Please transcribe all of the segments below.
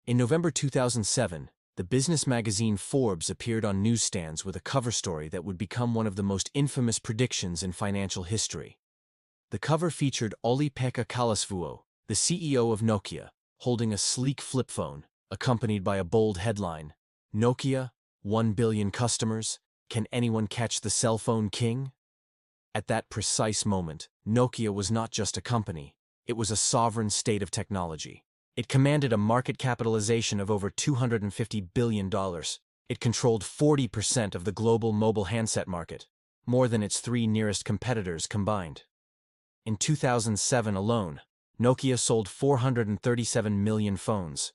In November 2007, the business magazine Forbes appeared on newsstands with a cover story that would become one of the most infamous predictions in financial history. The cover featured Olli-Pekka, the CEO of Nokia, holding a sleek flip phone, accompanied by a bold headline, "Nokia, 1 billion customers, can anyone catch the cell phone king?" At that precise moment, Nokia was not just a company, it was a sovereign state of technology. It commanded a market capitalization of over $250 billion. It controlled 40% of the global mobile handset market, more than its three nearest competitors combined. In 2007 alone, Nokia sold 437 million phones.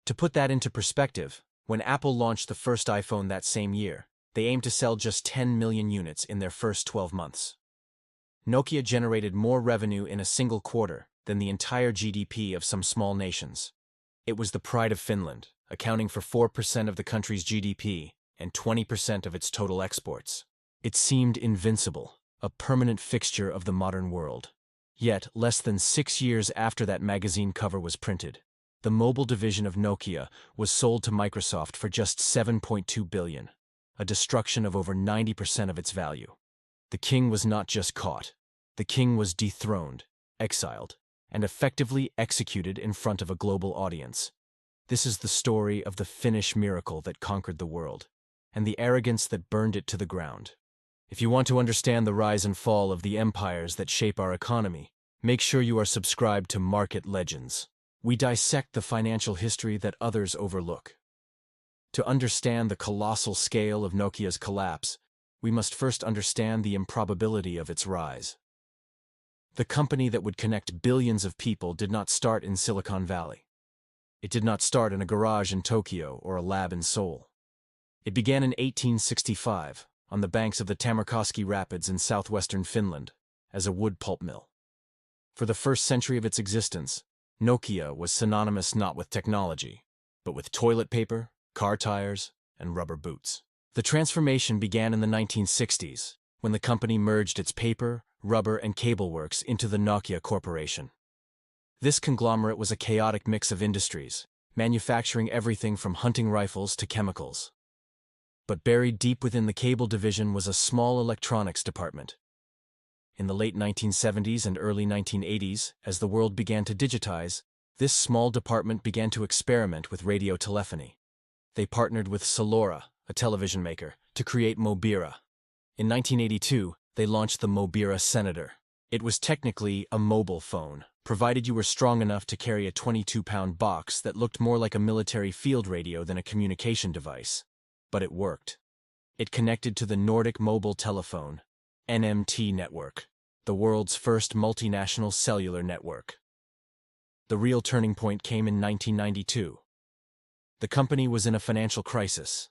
To put that into perspective, when Apple launched the first iPhone that same year, they aimed to sell just 10 million units in their first 12 months. Nokia generated more revenue in a single quarter than the entire GDP of some small nations. It was the pride of Finland, accounting for 4% of the country's GDP and 20% of its total exports. It seemed invincible, a permanent fixture of the modern world. Yet, less than 6 years after that magazine cover was printed, the mobile division of Nokia was sold to Microsoft for just $7.2 billion, a destruction of over 90% of its value. The king was not just caught. The king was dethroned, exiled, and effectively executed in front of a global audience. This is the story of the Finnish miracle that conquered the world, and the arrogance that burned it to the ground. If you want to understand the rise and fall of the empires that shape our economy, make sure you are subscribed to Market Legends. We dissect the financial history that others overlook. To understand the colossal scale of Nokia's collapse, we must first understand the improbability of its rise. The company that would connect billions of people did not start in Silicon Valley. It did not start in a garage in Tokyo or a lab in Seoul. It began in 1865, on the banks of the Tamerkoski Rapids in southwestern Finland, as a wood pulp mill. For the first century of its existence, Nokia was synonymous not with technology, but with toilet paper, car tires, and rubber boots. The transformation began in the 1960s, when the company merged its paper, rubber, and cable works into the Nokia Corporation. This conglomerate was a chaotic mix of industries, manufacturing everything from hunting rifles to chemicals. But buried deep within the cable division was a small electronics department. In the late 1970s and early 1980s, as the world began to digitize, this small department began to experiment with radio telephony. They partnered with Salora, a television maker, to create Mobira. In 1982, they launched the Mobira Senator. It was technically a mobile phone, provided you were strong enough to carry a 22-pound box that looked more like a military field radio than a communication device. But it worked. It connected to the Nordic Mobile Telephone, NMT network, the world's first multinational cellular network. The real turning point came in 1992. The company was in a financial crisis.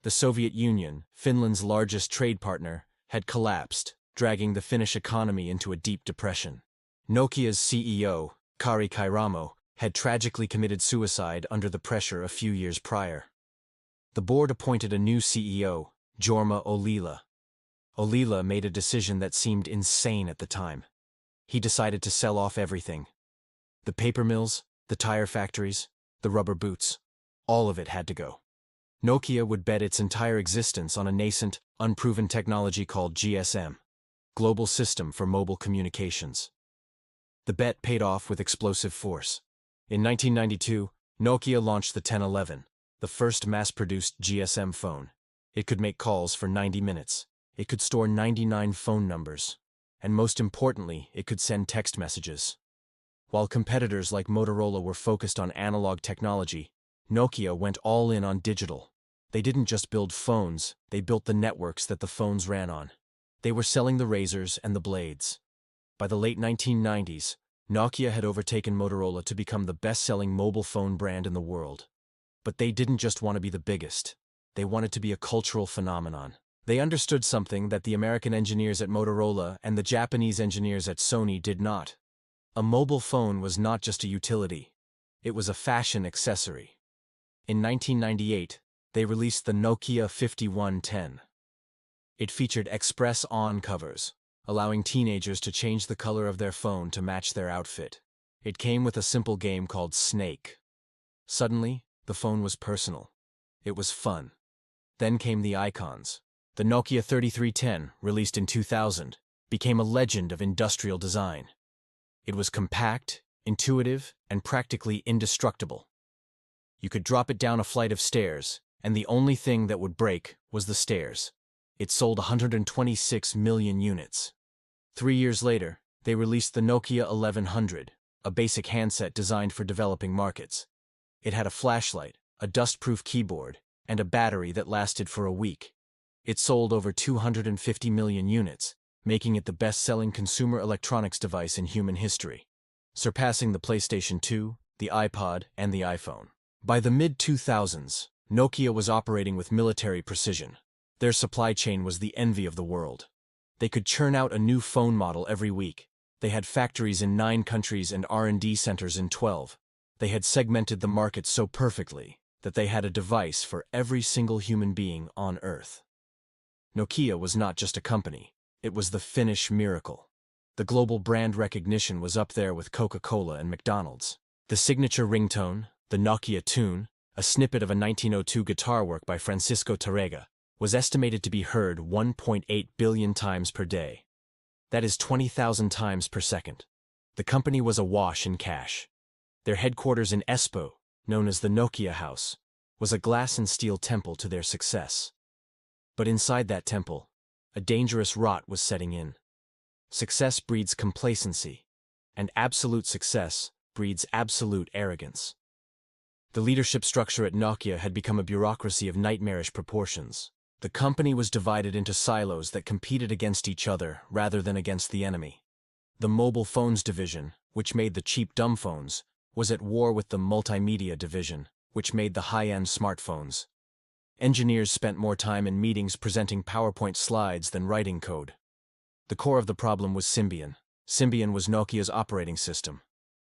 The Soviet Union, Finland's largest trade partner, had collapsed, dragging the Finnish economy into a deep depression. Nokia's CEO, Kari Kairamo, had tragically committed suicide under the pressure a few years prior. The board appointed a new CEO, Jorma Ollila. Ollila made a decision that seemed insane at the time. He decided to sell off everything. The paper mills, the tire factories, the rubber boots, all of it had to go. Nokia would bet its entire existence on a nascent, unproven technology called GSM, Global System for Mobile Communications. The bet paid off with explosive force. In 1992, Nokia launched the 1011, the first mass-produced GSM phone. It could make calls for 90 minutes. It could store 99 phone numbers. And most importantly, it could send text messages. While competitors like Motorola were focused on analog technology, Nokia went all in on digital. They didn't just build phones, they built the networks that the phones ran on. They were selling the razors and the blades. By the late 1990s, Nokia had overtaken Motorola to become the best-selling mobile phone brand in the world. But they didn't just want to be the biggest. They wanted to be a cultural phenomenon. They understood something that the American engineers at Motorola and the Japanese engineers at Sony did not. A mobile phone was not just a utility. It was a fashion accessory. In 1998, they released the Nokia 5110. It featured express-on covers, allowing teenagers to change the color of their phone to match their outfit. It came with a simple game called Snake. Suddenly, The phone was personal. It was fun. Then came the icons. The Nokia 3310, released in 2000, became a legend of industrial design. It was compact, intuitive, and practically indestructible. You could drop it down a flight of stairs, and the only thing that would break was the stairs. It sold 126 million units. 3 years later, they released the Nokia 1100, a basic handset designed for developing markets. It had a flashlight, a dust-proof keyboard, and a battery that lasted for a week. It sold over 250 million units, making it the best-selling consumer electronics device in human history, surpassing the PlayStation 2, the iPod, and the iPhone. By the mid-2000s, Nokia was operating with military precision. Their supply chain was the envy of the world. They could churn out a new phone model every week. They had factories in 9 countries and R&D centers in 12. They had segmented the market so perfectly that they had a device for every single human being on Earth. Nokia was not just a company. It was the Finnish miracle. The global brand recognition was up there with Coca-Cola and McDonald's. The signature ringtone, the Nokia tune, a snippet of a 1902 guitar work by Francisco Tárrega, was estimated to be heard 1.8 billion times per day. That is 20,000 times per second. The company was awash in cash. Their headquarters in Espoo, known as the Nokia House, was a glass and steel temple to their success. But inside that temple, a dangerous rot was setting in. Success breeds complacency, and absolute success breeds absolute arrogance. The leadership structure at Nokia had become a bureaucracy of nightmarish proportions. The company was divided into silos that competed against each other rather than against the enemy. The mobile phones division, which made the cheap dumb phones, was at war with the multimedia division, which made the high-end smartphones. Engineers spent more time in meetings presenting PowerPoint slides than writing code. The core of the problem was Symbian. Symbian was Nokia's operating system.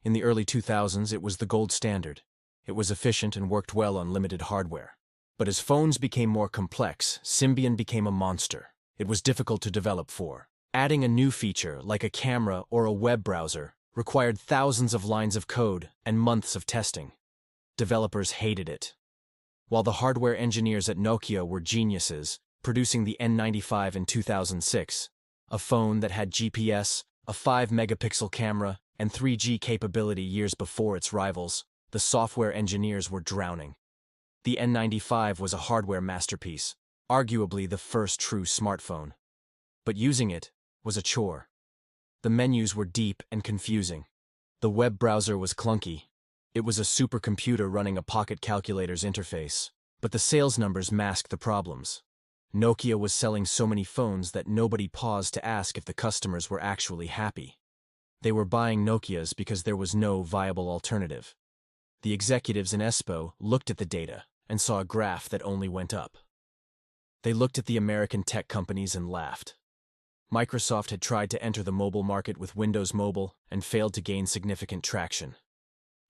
In the early 2000s, it was the gold standard. It was efficient and worked well on limited hardware. But as phones became more complex, Symbian became a monster. It was difficult to develop for. Adding a new feature, like a camera or a web browser, required thousands of lines of code and months of testing. Developers hated it. While the hardware engineers at Nokia were geniuses, producing the N95 in 2006, a phone that had GPS, a 5-megapixel camera, and 3G capability years before its rivals, the software engineers were drowning. The N95 was a hardware masterpiece, arguably the first true smartphone. But using it was a chore. The menus were deep and confusing. The web browser was clunky. It was a supercomputer running a pocket calculator's interface. But the sales numbers masked the problems. Nokia was selling so many phones that nobody paused to ask if the customers were actually happy. They were buying Nokias because there was no viable alternative. The executives in Espoo looked at the data and saw a graph that only went up. They looked at the American tech companies and laughed. Microsoft had tried to enter the mobile market with Windows Mobile and failed to gain significant traction.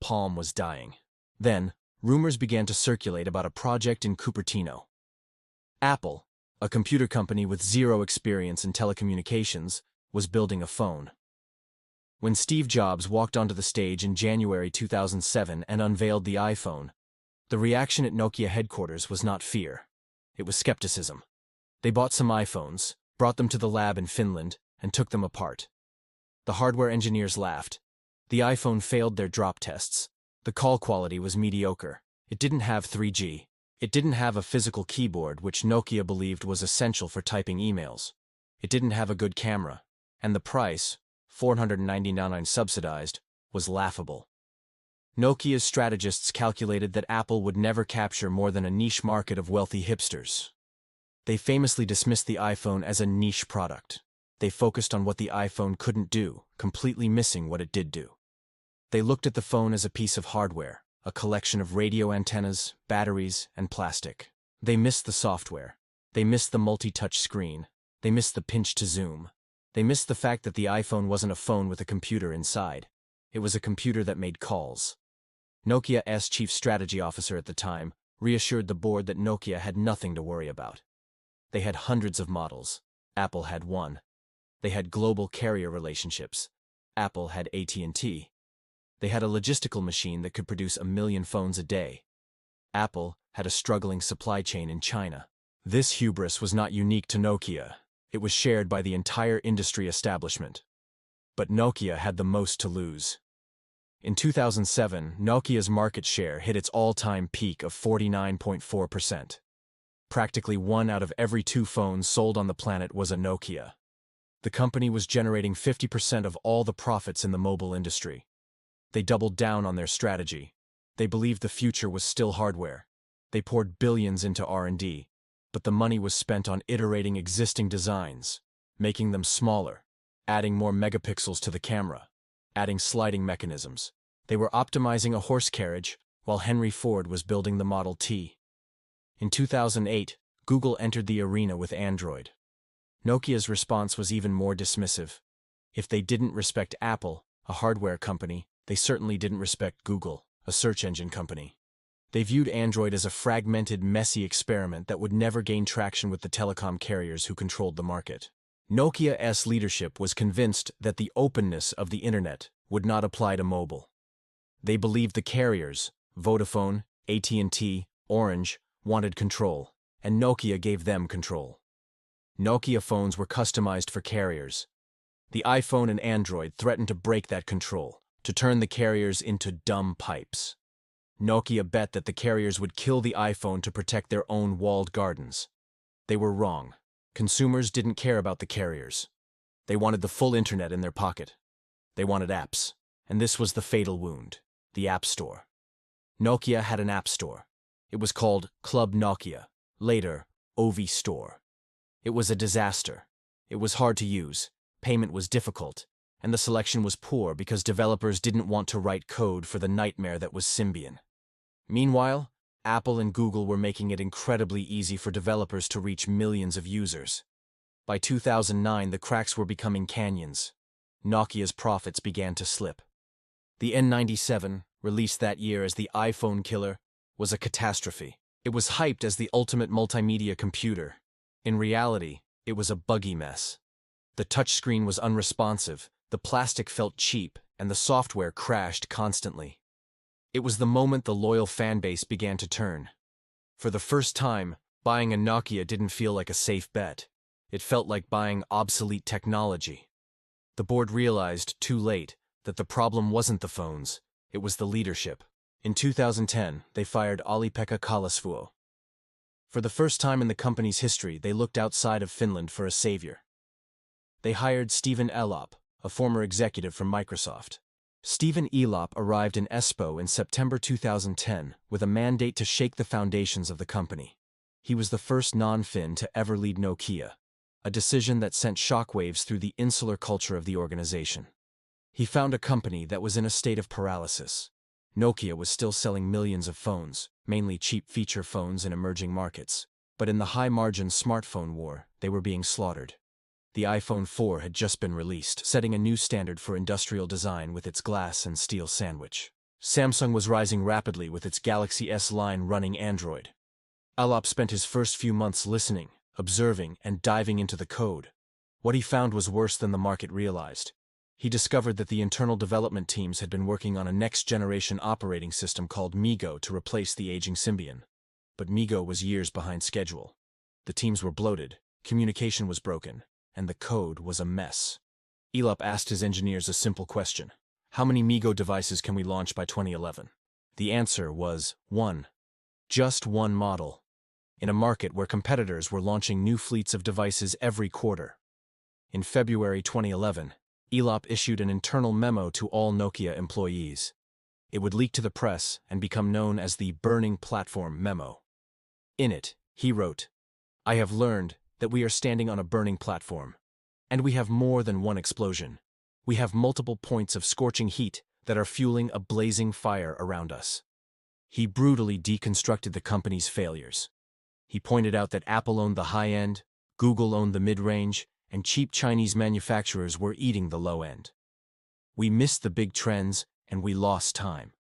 Palm was dying. Then, rumors began to circulate about a project in Cupertino. Apple, a computer company with zero experience in telecommunications, was building a phone. When Steve Jobs walked onto the stage in January 2007 and unveiled the iPhone, the reaction at Nokia headquarters was not fear. It was skepticism. They bought some iPhones, brought them to the lab in Finland, and took them apart. The hardware engineers laughed. The iPhone failed their drop tests. The call quality was mediocre. It didn't have 3G. It didn't have a physical keyboard, which Nokia believed was essential for typing emails. It didn't have a good camera. And the price, $499 subsidized, was laughable. Nokia's strategists calculated that Apple would never capture more than a niche market of wealthy hipsters. They famously dismissed the iPhone as a niche product. They focused on what the iPhone couldn't do, completely missing what it did do. They looked at the phone as a piece of hardware, a collection of radio antennas, batteries, and plastic. They missed the software. They missed the multi-touch screen. They missed the pinch to zoom. They missed the fact that the iPhone wasn't a phone with a computer inside. It was a computer that made calls. Nokia's chief strategy officer at the time reassured the board that Nokia had nothing to worry about. They had hundreds of models. Apple had one. They had global carrier relationships. Apple had AT&T. They had a logistical machine that could produce 1 million phones a day. Apple had a struggling supply chain in China. This hubris was not unique to Nokia. It was shared by the entire industry establishment. But Nokia had the most to lose. In 2007, Nokia's market share hit its all-time peak of 49.4%. Practically 1 out of every 2 phones sold on the planet was a Nokia. The company was generating 50% of all the profits in the mobile industry. They doubled down on their strategy. They believed the future was still hardware. They poured billions into R&D, but the money was spent on iterating existing designs, making them smaller, adding more megapixels to the camera, adding sliding mechanisms. They were optimizing a horse carriage while Henry Ford was building the Model T. In 2008, Google entered the arena with Android. Nokia's response was even more dismissive. If they didn't respect Apple, a hardware company, they certainly didn't respect Google, a search engine company. They viewed Android as a fragmented, messy experiment that would never gain traction with the telecom carriers who controlled the market. Nokia's leadership was convinced that the openness of the internet would not apply to mobile. They believed the carriers, Vodafone, AT&T, Orange, wanted control, and Nokia gave them control. Nokia phones were customized for carriers. The iPhone and Android threatened to break that control, to turn the carriers into dumb pipes. Nokia bet that the carriers would kill the iPhone to protect their own walled gardens. They were wrong. Consumers didn't care about the carriers. They wanted the full internet in their pocket. They wanted apps, and this was the fatal wound, the App Store. Nokia had an App Store. It was called Club Nokia, later OV Store. It was a disaster. It was hard to use, payment was difficult, and the selection was poor because developers didn't want to write code for the nightmare that was Symbian. Meanwhile, Apple and Google were making it incredibly easy for developers to reach millions of users. By 2009, the cracks were becoming canyons. Nokia's profits began to slip. The N97, released that year as the iPhone killer, was a catastrophe. It was hyped as the ultimate multimedia computer. In reality, it was a buggy mess. The touchscreen was unresponsive, the plastic felt cheap, and the software crashed constantly. It was the moment the loyal fanbase began to turn. For the first time, buying a Nokia didn't feel like a safe bet. It felt like buying obsolete technology. The board realized, too late, that the problem wasn't the phones, it was the leadership. In 2010, they fired Olli-Pekka. For the first time in the company's history, they looked outside of Finland for a savior. They hired Stephen Elop, a former executive from Microsoft. Stephen Elop arrived in Espoo in September 2010 with a mandate to shake the foundations of the company. He was the first non-Finn to ever lead Nokia, a decision that sent shockwaves through the insular culture of the organization. He found a company that was in a state of paralysis. Nokia was still selling millions of phones, mainly cheap feature phones in emerging markets, but in the high-margin smartphone war, they were being slaughtered. The iPhone 4 had just been released, setting a new standard for industrial design with its glass and steel sandwich. Samsung was rising rapidly with its Galaxy S line running Android. Elop spent his first few months listening, observing, and diving into the code. What he found was worse than the market realized. He discovered that the internal development teams had been working on a next-generation operating system called MeeGo to replace the aging Symbian. But MeeGo was years behind schedule. The teams were bloated, communication was broken, and the code was a mess. Elop asked his engineers a simple question. How many MeeGo devices can we launch by 2011? The answer was 1. Just one model. In a market where competitors were launching new fleets of devices every quarter. In February 2011, Elop issued an internal memo to all Nokia employees. It would leak to the press and become known as the Burning Platform Memo. In it, he wrote, "I have learned that we are standing on a burning platform, and we have more than one explosion. We have multiple points of scorching heat that are fueling a blazing fire around us." He brutally deconstructed the company's failures. He pointed out that Apple owned the high-end, Google owned the mid-range, and cheap Chinese manufacturers were eating the low end. We missed the big trends, and we lost time.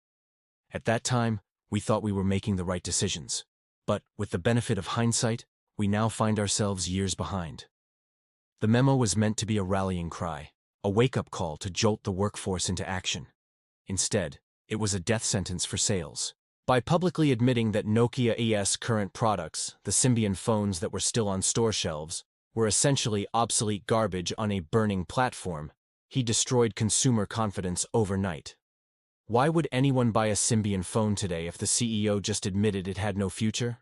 At that time, we thought we were making the right decisions. But, with the benefit of hindsight, we now find ourselves years behind. The memo was meant to be a rallying cry, a wake-up call to jolt the workforce into action. Instead, it was a death sentence for sales. By publicly admitting that Nokia's current products, the Symbian phones that were still on store shelves, were essentially obsolete garbage on a burning platform, he destroyed consumer confidence overnight. Why would anyone buy a Symbian phone today if the CEO just admitted it had no future?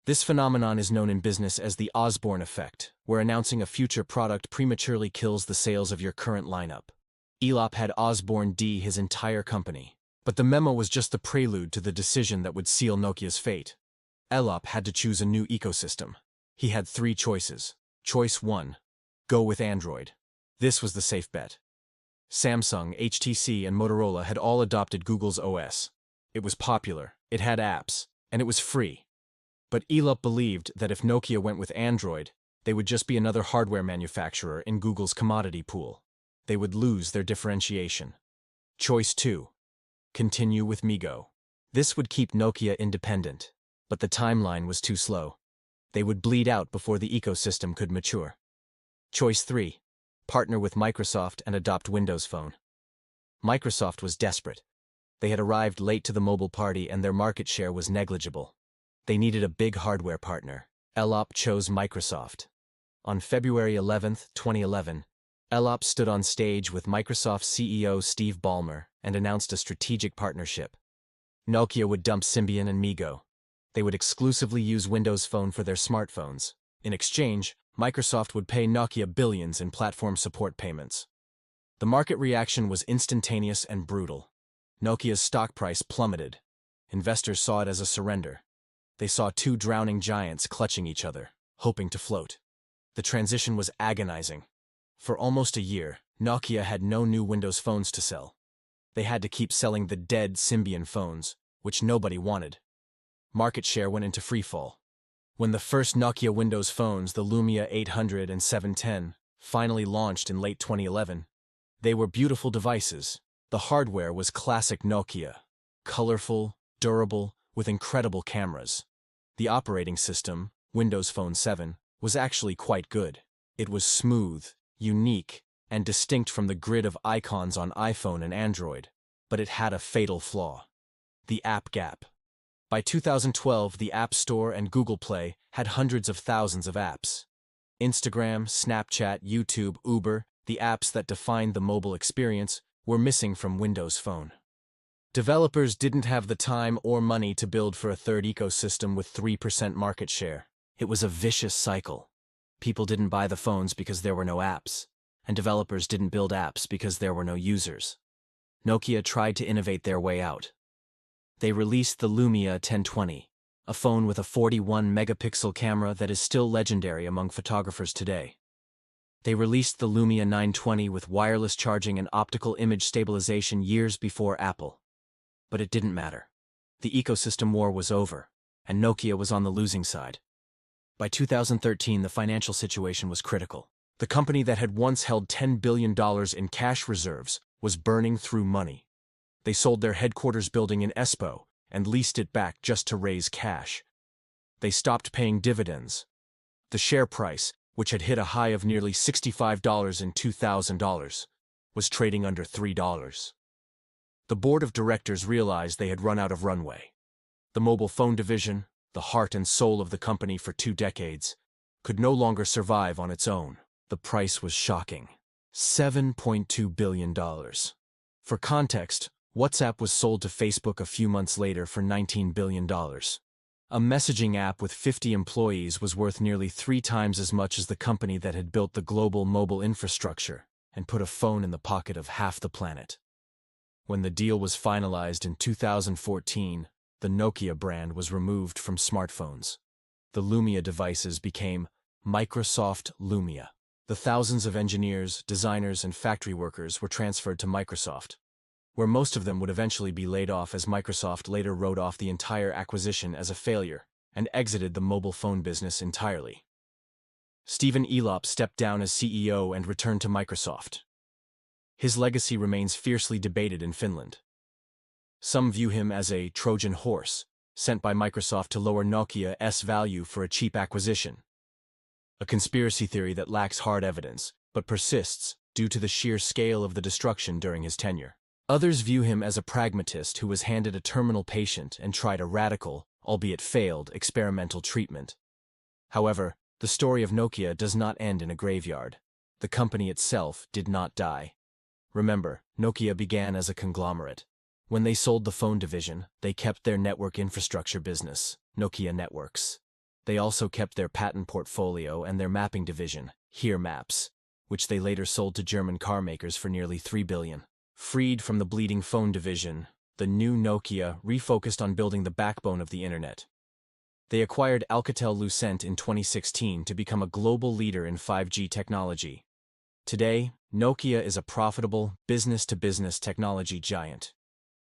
This phenomenon is known in business as the Osborne effect, where announcing a future product prematurely kills the sales of your current lineup. Elop had Osborne D his entire company, but the memo was just the prelude to the decision that would seal Nokia's fate. Elop had to choose a new ecosystem. He had 3 choices. Choice 1. Go with Android. This was the safe bet. Samsung, HTC, and Motorola had all adopted Google's OS. It was popular, it had apps, and it was free. But Elop believed that if Nokia went with Android, they would just be another hardware manufacturer in Google's commodity pool. They would lose their differentiation. Choice 2. Continue with MeGo. This would keep Nokia independent, but the timeline was too slow. They would bleed out before the ecosystem could mature. Choice 3. Partner with Microsoft and adopt Windows Phone. Microsoft was desperate. They had arrived late to the mobile party and their market share was negligible. They needed a big hardware partner. Elop chose Microsoft. On February 11, 2011, Elop stood on stage with Microsoft CEO Steve Ballmer and announced a strategic partnership. Nokia would dump Symbian and MeGo. They would exclusively use Windows Phone for their smartphones. In exchange, Microsoft would pay Nokia billions in platform support payments. The market reaction was instantaneous and brutal. Nokia's stock price plummeted. Investors saw it as a surrender. They saw 2 drowning giants clutching each other, hoping to float. The transition was agonizing. For almost a year, Nokia had no new Windows phones to sell. They had to keep selling the dead Symbian phones, which nobody wanted. Market share went into freefall. When the first Nokia Windows phones, the Lumia 800 and 710, finally launched in late 2011, they were beautiful devices. The hardware was classic Nokia, colorful, durable, with incredible cameras. The operating system, Windows Phone 7, was actually quite good. It was smooth, unique, and distinct from the grid of icons on iPhone and Android, but it had a fatal flaw: the app gap. By 2012, the App Store and Google Play had hundreds of thousands of apps. Instagram, Snapchat, YouTube, Uber, the apps that defined the mobile experience, were missing from Windows Phone. Developers didn't have the time or money to build for a third ecosystem with 3% market share. It was a vicious cycle. People didn't buy the phones because there were no apps, and developers didn't build apps because there were no users. Nokia tried to innovate their way out. They released the Lumia 1020, a phone with a 41-megapixel camera that is still legendary among photographers today. They released the Lumia 920 with wireless charging and optical image stabilization years before Apple. But it didn't matter. The ecosystem war was over, and Nokia was on the losing side. By 2013, the financial situation was critical. The company that had once held $10 billion in cash reserves was burning through money. They sold their headquarters building in Espoo and leased it back just to raise cash. They stopped paying dividends. The share price, which had hit a high of nearly $65 in $2,000, was trading under $3. The board of directors realized they had run out of runway. The mobile phone division, the heart and soul of the company for 2 decades, could no longer survive on its own. The price was shocking: $7.2 billion. For context, WhatsApp was sold to Facebook a few months later for $19 billion. A messaging app with 50 employees was worth nearly 3 times as much as the company that had built the global mobile infrastructure and put a phone in the pocket of half the planet. When the deal was finalized in 2014, the Nokia brand was removed from smartphones. The Lumia devices became Microsoft Lumia. The thousands of engineers, designers, and factory workers were transferred to Microsoft, where most of them would eventually be laid off, as Microsoft later wrote off the entire acquisition as a failure and exited the mobile phone business entirely. Stephen Elop stepped down as CEO and returned to Microsoft. His legacy remains fiercely debated in Finland. Some view him as a Trojan Horse, sent by Microsoft to lower Nokia's value for a cheap acquisition. A conspiracy theory that lacks hard evidence, but persists due to the sheer scale of the destruction during his tenure. Others view him as a pragmatist who was handed a terminal patient and tried a radical, albeit failed, experimental treatment. However, the story of Nokia does not end in a graveyard. The company itself did not die. Remember, Nokia began as a conglomerate. When they sold the phone division, they kept their network infrastructure business, Nokia Networks. They also kept their patent portfolio and their mapping division, Here Maps, which they later sold to German car makers for nearly $3 billion. Freed from the bleeding phone division, the new Nokia refocused on building the backbone of the internet. They acquired Alcatel-Lucent in 2016 to become a global leader in 5G technology. Today, Nokia is a profitable, business-to-business technology giant.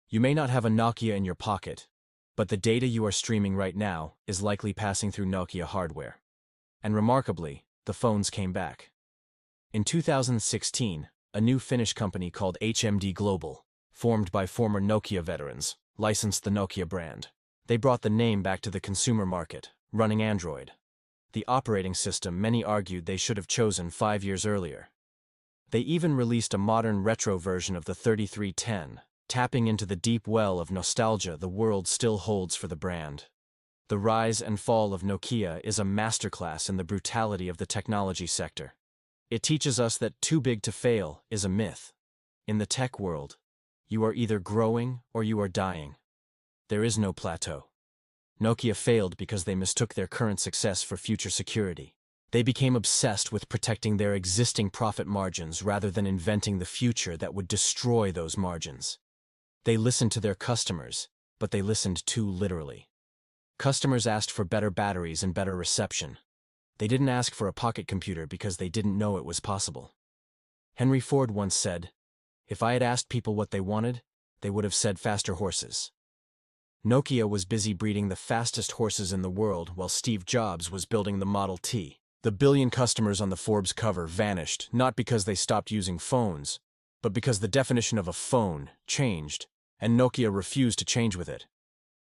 You may not have a Nokia in your pocket, but the data you are streaming right now is likely passing through Nokia hardware. And remarkably, the phones came back. In 2016, a new Finnish company called HMD Global, formed by former Nokia veterans, licensed the Nokia brand. They brought the name back to the consumer market, running Android. The operating system many argued they should have chosen 5 years earlier. They even released a modern retro version of the 3310, tapping into the deep well of nostalgia the world still holds for the brand. The rise and fall of Nokia is a masterclass in the brutality of the technology sector. It teaches us that too big to fail is a myth. In the tech world, you are either growing or you are dying. There is no plateau. Nokia failed because they mistook their current success for future security. They became obsessed with protecting their existing profit margins rather than inventing the future that would destroy those margins. They listened to their customers, but they listened too literally. Customers asked for better batteries and better reception. They didn't ask for a pocket computer because they didn't know it was possible. Henry Ford once said, "If I had asked people what they wanted, they would have said faster horses." Nokia was busy breeding the fastest horses in the world while Steve Jobs was building the Model T. The billion customers on the Forbes cover vanished not because they stopped using phones, but because the definition of a phone changed, and Nokia refused to change with it.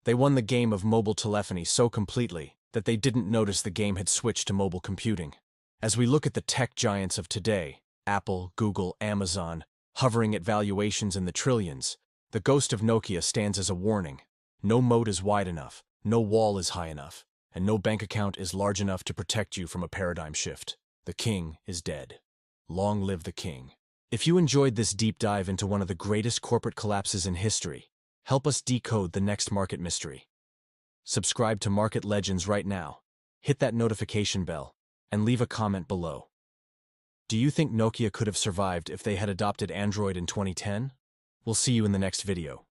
They won the game of mobile telephony so completely that they didn't notice the game had switched to mobile computing. As we look at the tech giants of today, Apple, Google, Amazon, hovering at valuations in the trillions, the ghost of Nokia stands as a warning. No moat is wide enough, no wall is high enough, and no bank account is large enough to protect you from a paradigm shift. The king is dead. Long live the king. If you enjoyed this deep dive into one of the greatest corporate collapses in history, help us decode the next market mystery. Subscribe to Market Legends right now, hit that notification bell, and leave a comment below. Do you think Nokia could have survived if they had adopted Android in 2010? We'll see you in the next video.